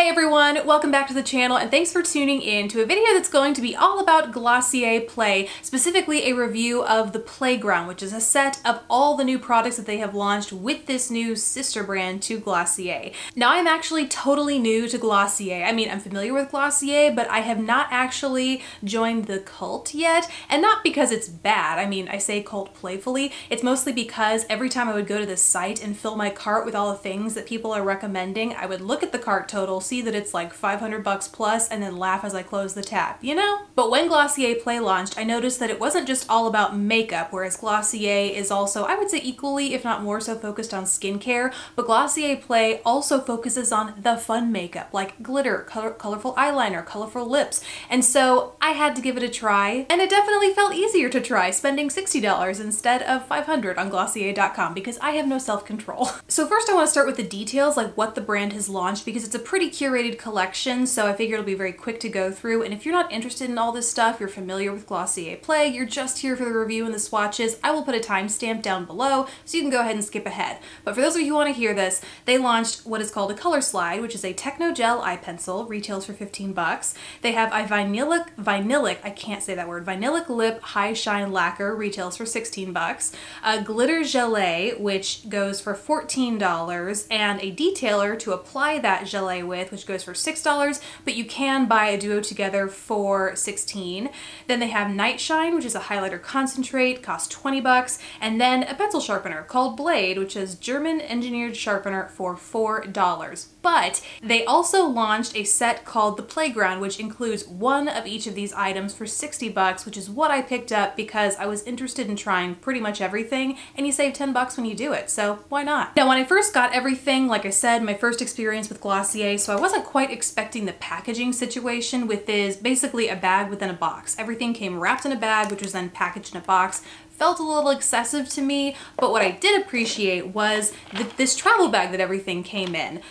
Hey everyone, welcome back to the channel and thanks for tuning in to a video that's going to be all about Glossier Play, specifically a review of the Playground, which is a set of all the new products that they have launched with this new sister brand to Glossier. Now I'm actually totally new to Glossier. I mean, I'm familiar with Glossier, but I have not actually joined the cult yet, and not because it's bad. I mean, I say cult playfully. It's mostly because every time I would go to this site and fill my cart with all the things that people are recommending, I would look at the cart total, see that it's like 500 bucks plus, and then laugh as I close the tab, you know? But when Glossier Play launched, I noticed that it wasn't just all about makeup, whereas Glossier is also, I would say equally, if not more so, focused on skincare, but Glossier Play also focuses on the fun makeup, like glitter, colorful eyeliner, colorful lips, and so I had to give it a try, and it definitely felt easier to try spending $60 instead of $500 on Glossier.com because I have no self-control. So first I want to start with the details, like what the brand has launched, because it's a pretty curated collection, so I figured it'll be very quick to go through, and if you're not interested in all this stuff, you're familiar with Glossier Play, you're just here for the review and the swatches, I will put a timestamp down below so you can go ahead and skip ahead. But for those of you who want to hear this, they launched what is called a Color Slide, which is a Techno Gel eye pencil, retails for 15 bucks. They have a vinylic, I can't say that word, vinylic lip high shine lacquer, retails for 16 bucks. A glitter gelée, which goes for $14, and a detailer to apply that gelée with, which goes for $6, but you can buy a duo together for $16. Then they have Night Shine, which is a highlighter concentrate, costs 20 bucks, and then a pencil sharpener called Blade, which is German engineered sharpener for $4. But they also launched a set called the Playground, which includes one of each of these items for 60 bucks, which is what I picked up because I was interested in trying pretty much everything, and you save 10 bucks when you do it, so why not? Now, when I first got everything, like I said, my first experience with Glossier, so I wasn't quite expecting the packaging situation with this basically a bag within a box. Everything came wrapped in a bag, which was then packaged in a box. Felt a little excessive to me, but what I did appreciate was this travel bag that everything came in.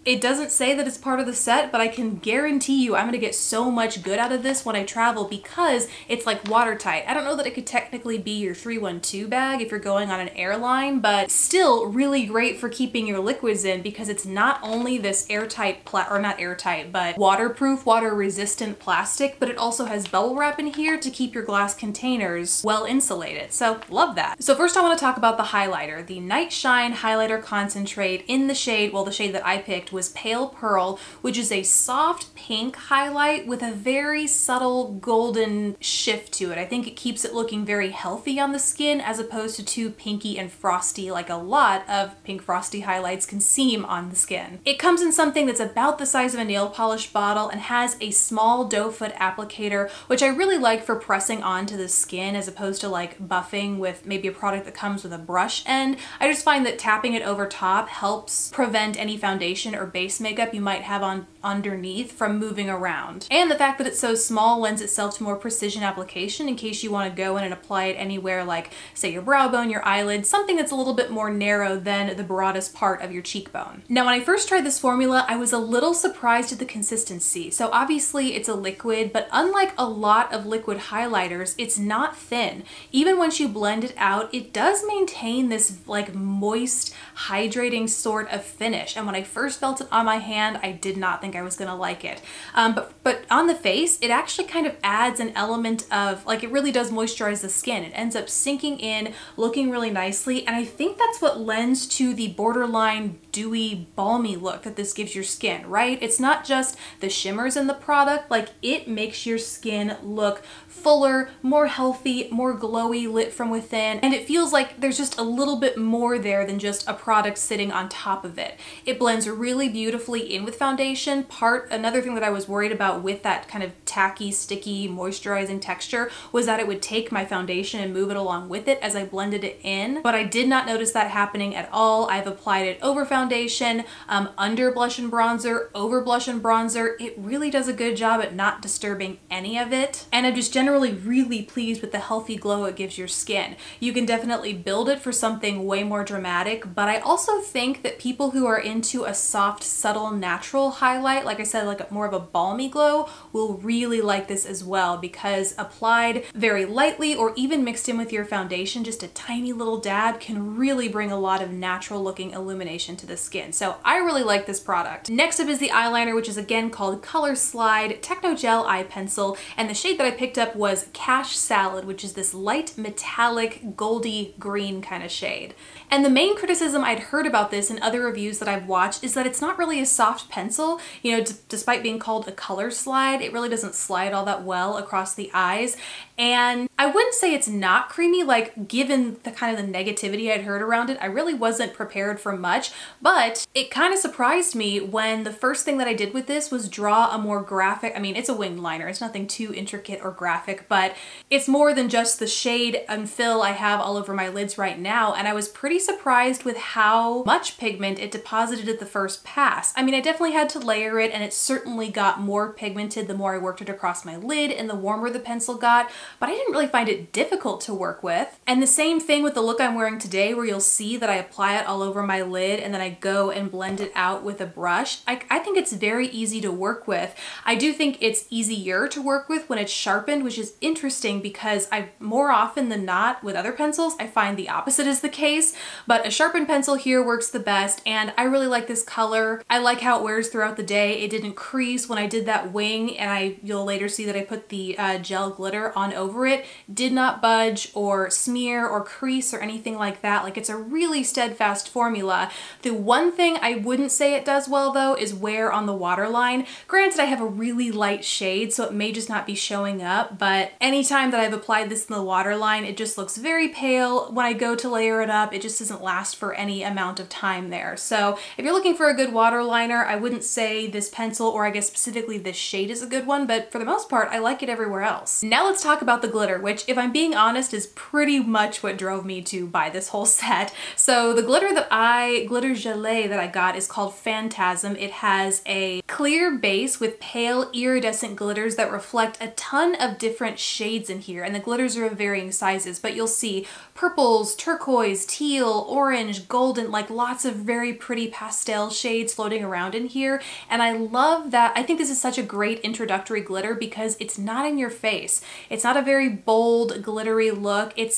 It doesn't say that it's part of the set, but I can guarantee you I'm gonna get so much good out of this when I travel because it's like watertight. I don't know that it could technically be your 312 bag if you're going on an airline, but still really great for keeping your liquids in because it's not only this airtight, or not airtight, but waterproof, water resistant plastic, but it also has bubble wrap in here to keep your glass containers well insulated. So love that. So first I want to talk about the highlighter. The Night Shine Highlighter Concentrate in the shade, well, the shade that I picked was Pale Pearl, which is a soft pink highlight with a very subtle golden shift to it. I think it keeps it looking very healthy on the skin as opposed to too pinky and frosty like a lot of pink frosty highlights can seem on the skin. It comes in something that's about the size of a nail polish bottle and has a small doe foot applicator, which I really like for pressing onto the skin as opposed to like buffing with maybe a product that comes with a brush end. I just find that tapping it over top helps prevent any foundation or base makeup you might have on underneath from moving around. And the fact that it's so small lends itself to more precision application in case you want to go in and apply it anywhere like, say, your brow bone, your eyelid, something that's a little bit more narrow than the broadest part of your cheekbone. Now, when I first tried this formula, I was a little surprised at the consistency. So obviously it's a liquid, but unlike a lot of liquid highlighters, it's not thin. Even once you blend it out, it does maintain this like moist, hydrating sort of finish. And when I first felt it on my hand, I did not think I was gonna like it. But on the face, it actually kind of adds an element of, like, it really does moisturize the skin. It ends up sinking in, looking really nicely, and I think that's what lends to the borderline dewy, balmy look that this gives your skin, right? It's not just the shimmers in the product, like it makes your skin look fuller, more healthy, more glowy, lit from within, and it feels like there's just a little bit more there than just a product sitting on top of it. It blends really beautifully in with foundation. Another thing that I was worried about with that kind of tacky, sticky, moisturizing texture was that it would take my foundation and move it along with it as I blended it in, but I did not notice that happening at all. I've applied it over foundation, under blush and bronzer, over blush and bronzer. It really does a good job at not disturbing any of it, and I'm just generally really pleased with the healthy glow it gives your skin. You can definitely build it for something way more dramatic, but I I also think that people who are into a soft, subtle, natural highlight, like I said, like more of a balmy glow, will really like this as well, because applied very lightly or even mixed in with your foundation, just a tiny little dab can really bring a lot of natural looking illumination to the skin. So I really like this product. Next up is the eyeliner, which is again called Color Slide Techno Gel Eye Pencil, and the shade that I picked up was Cash Salad, which is this light metallic goldy green kind of shade. And the main criticism I'd heard about this in other reviews that I've watched is that it's not really a soft pencil. You know, despite being called a color slide, it really doesn't slide all that well across the eyes. And I wouldn't say it's not creamy, like given the kind of the negativity I'd heard around it, I really wasn't prepared for much, but it kind of surprised me when the first thing that I did with this was draw a more graphic, I mean, it's a winged liner, it's nothing too intricate or graphic, but it's more than just the shade and fill I have all over my lids right now, and I was pretty surprised with how much pigment it deposited at the first pass. I mean, I definitely had to layer it, and it certainly got more pigmented the more I worked it across my lid and the warmer the pencil got, but I didn't really find it difficult to work with. And the same thing with the look I'm wearing today, where you'll see that I apply it all over my lid and then I go and blend it out with a brush. I think it's very easy to work with. I do think it's easier to work with when it's sharpened, which is interesting because more often than not with other pencils, I find the opposite is the case, but a sharpened pencil here works the best, and I really like this color. I like how it wears throughout the day. It didn't crease when I did that wing, and you'll later see that I put the gel glitter on over it. Did not budge or smear or crease or anything like that. Like, it's a really steadfast formula. The one thing I wouldn't say it does well though is wear on the waterline. Granted, I have a really light shade, so it may just not be showing up, but anytime that I've applied this in the waterline, it just looks very pale. When I go to layer it up, it just doesn't last for any amount of time there. So if you're looking for a good waterliner, I wouldn't say this pencil, or I guess specifically this shade, is a good one, but for the most part, I like it everywhere else. Now let's talk about the glitter, which, if I'm being honest, is pretty much what drove me to buy this whole set. So the glitter gelée that I got is called Phantasm. It has a clear base with pale iridescent glitters that reflect a ton of different shades in here, and the glitters are of varying sizes, but you'll see purples, turquoise, teal, orange, golden, like lots of very pretty pastel shades floating around in here. And I love that. I think this is such a great introductory glitter because it's not in your face. It's not a very bold, glittery look. It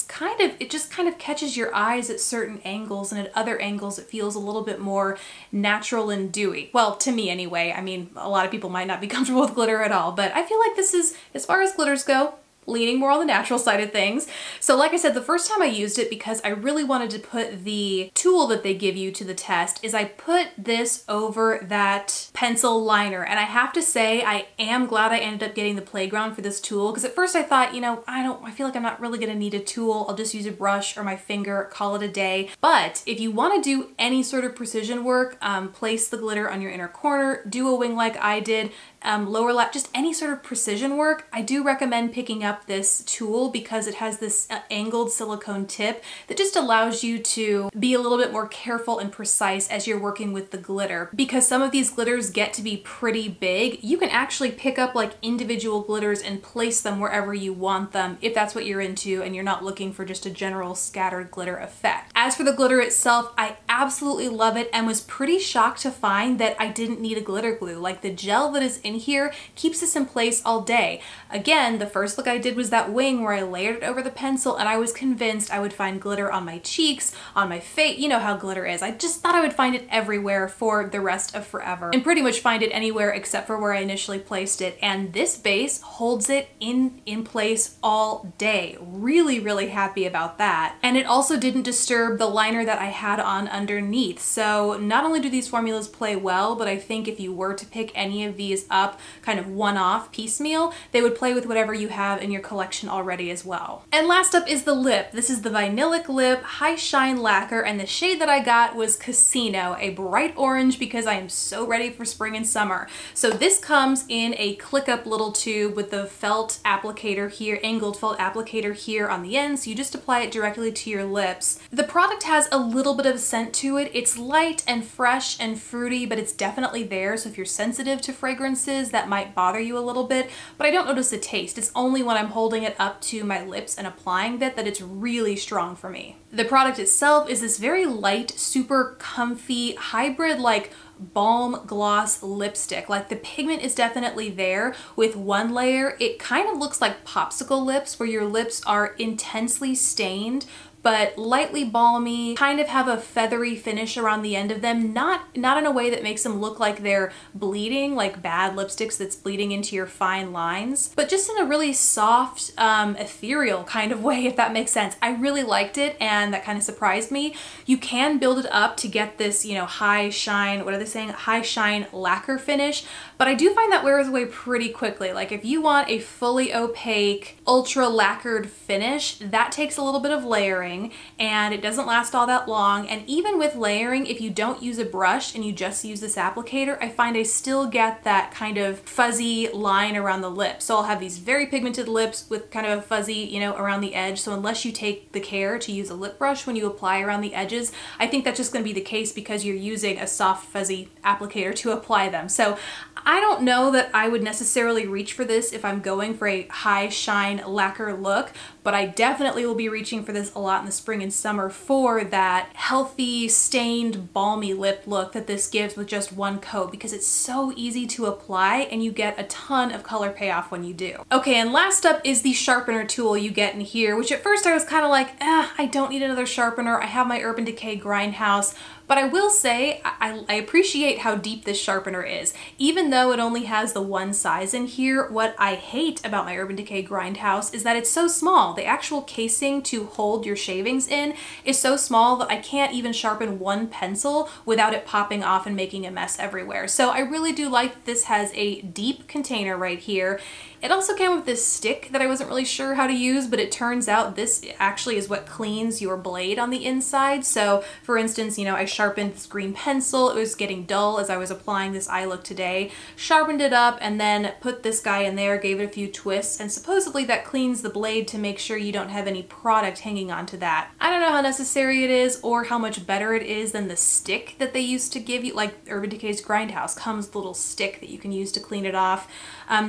just kind of catches your eyes at certain angles, and at other angles it feels a little bit more natural and dewy. Well, to me anyway. I mean, a lot of people might not be comfortable with glitter at all, but I feel like this is, as far as glitters go, leaning more on the natural side of things. So like I said, the first time I used it, because I really wanted to put the tool that they give you to the test, is I put this over that pencil liner. And I have to say, I am glad I ended up getting the playground for this tool, because at first I thought, you know, I feel like I'm not really gonna need a tool. I'll just use a brush or my finger, call it a day. But if you wanna do any sort of precision work, place the glitter on your inner corner, do a wing like I did, lower lap, just any sort of precision work, I do recommend picking up this tool because it has this angled silicone tip that just allows you to be a little bit more careful and precise as you're working with the glitter. Because some of these glitters get to be pretty big, you can actually pick up like individual glitters and place them wherever you want them if that's what you're into and you're not looking for just a general scattered glitter effect. As for the glitter itself, I absolutely love it and was pretty shocked to find that I didn't need a glitter glue. Like, the gel that is in here keeps this in place all day. Again, the first look I did was that wing where I layered it over the pencil, and I was convinced I would find glitter on my cheeks, on my face. You know how glitter is. I just thought I would find it everywhere for the rest of forever, and pretty much find it anywhere except for where I initially placed it. And this base holds it in place all day. Really, really happy about that. And it also didn't disturb the liner that I had on underneath. So not only do these formulas play well, but I think if you were to pick any of these up kind of one-off piecemeal, they would play with whatever you have in your collection already as well. And last up is the lip. This is the Vinylic Lip High Shine Lacquer, and the shade that I got was Casino, a bright orange because I am so ready for spring and summer. So this comes in a click-up little tube with the felt applicator here, angled felt applicator here on the end, so you just apply it directly to your lips. The product has a little bit of scent to it. It's light and fresh and fruity, but it's definitely there, so if you're sensitive to fragrances, that might bother you a little bit, but I don't notice the taste. It's only when I'm holding it up to my lips and applying that it's really strong for me. The product itself is this very light, super comfy, hybrid like balm gloss lipstick. Like the pigment is definitely there with one layer. It kind of looks like popsicle lips where your lips are intensely stained but lightly balmy, kind of have a feathery finish around the end of them, not in a way that makes them look like they're bleeding, like bad lipsticks that's bleeding into your fine lines, but just in a really soft, ethereal kind of way, if that makes sense. I really liked it, and that kind of surprised me. You can build it up to get this, you know, high shine, what are they saying? High shine lacquer finish, but I do find that wears away pretty quickly. Like if you want a fully opaque, ultra lacquered finish, that takes a little bit of layering, and it doesn't last all that long. And even with layering, if you don't use a brush and you just use this applicator, I find I still get that kind of fuzzy line around the lip. So I'll have these very pigmented lips with kind of a fuzzy, you know, around the edge. So unless you take the care to use a lip brush when you apply around the edges, I think that's just going to be the case because you're using a soft fuzzy applicator to apply them. So I don't know that I would necessarily reach for this if I'm going for a high shine lacquer look, but I definitely will be reaching for this a lot in the spring and summer for that healthy, stained, balmy lip look that this gives with just one coat, because it's so easy to apply and you get a ton of color payoff when you do. Okay, and last up is the sharpener tool you get in here, which at first I was kind of like, I don't need another sharpener. I have my Urban Decay Grindhouse. But I will say, I appreciate how deep this sharpener is. Even though it only has the one size in here, what I hate about my Urban Decay Grindhouse is that it's so small. The actual casing to hold your shavings in is so small that I can't even sharpen one pencil without it popping off and making a mess everywhere. So I really do like that this has a deep container right here. It also came with this stick that I wasn't really sure how to use, but it turns out this actually is what cleans your blade on the inside. So for instance, you know, I sharpened this green pencil. It was getting dull as I was applying this eye look today. Sharpened it up and then put this guy in there, gave it a few twists, and supposedly that cleans the blade to make sure you don't have any product hanging onto that. I don't know how necessary it is or how much better it is than the stick that they used to give you, like Urban Decay's Grindhouse comes with a little stick that you can use to clean it off.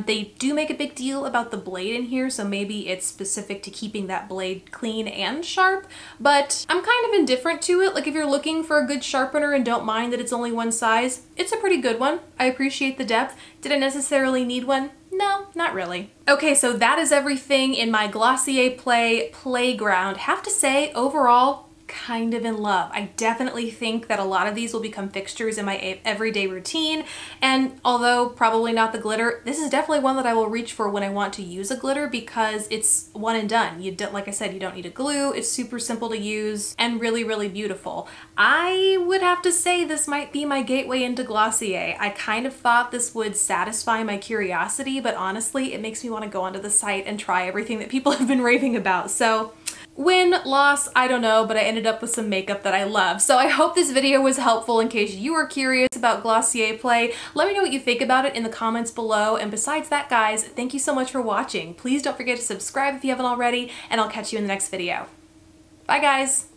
They do make a big deal about the blade in here, so maybe it's specific to keeping that blade clean and sharp, but I'm kind of indifferent to it. Like if you're looking for a good sharpener and don't mind that it's only one size, it's a pretty good one. I appreciate the depth. Did I necessarily need one? No, not really. Okay, so that is everything in my Glossier Play playground. Have to say, overall, kind of in love. I definitely think that a lot of these will become fixtures in my everyday routine, and although probably not the glitter, this is definitely one that I will reach for when I want to use a glitter because it's one and done. You don't, like I said, you don't need a glue. It's super simple to use and really, really beautiful. I would have to say this might be my gateway into Glossier. I kind of thought this would satisfy my curiosity, but honestly, it makes me want to go onto the site and try everything that people have been raving about. So win, loss, I don't know, but I ended up with some makeup that I love. So I hope this video was helpful in case you were curious about Glossier Play. Let me know what you think about it in the comments below. And besides that, guys, thank you so much for watching. Please don't forget to subscribe if you haven't already, and I'll catch you in the next video. Bye, guys.